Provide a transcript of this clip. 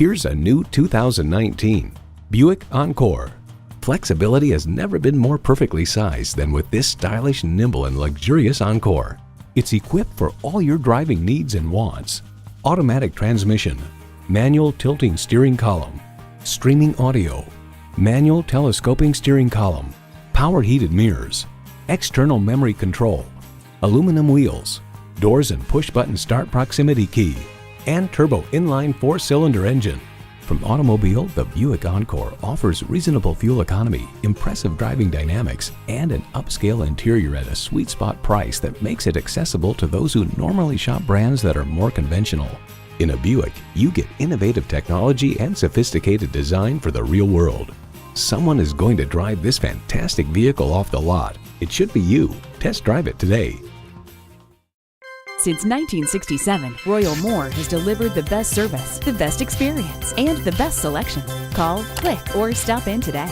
Here's a new 2019 Buick Encore. Flexibility has never been more perfectly sized than with this stylish, nimble, and luxurious Encore. It's equipped for all your driving needs and wants. Automatic transmission, manual tilting steering column, streaming audio, manual telescoping steering column, power heated mirrors, external memory control, aluminum wheels, doors and push-button start proximity key, and turbo inline 4-cylinder engine. From automobile, the Buick Encore offers reasonable fuel economy, impressive driving dynamics, and an upscale interior at a sweet spot price that makes it accessible to those who normally shop brands that are more conventional. In a Buick, you get innovative technology and sophisticated design for the real world. Someone is going to drive this fantastic vehicle off the lot. It should be you. Test drive it today. Since 1967, Royal Moore has delivered the best service, the best experience, and the best selection. Call, click, or stop in today.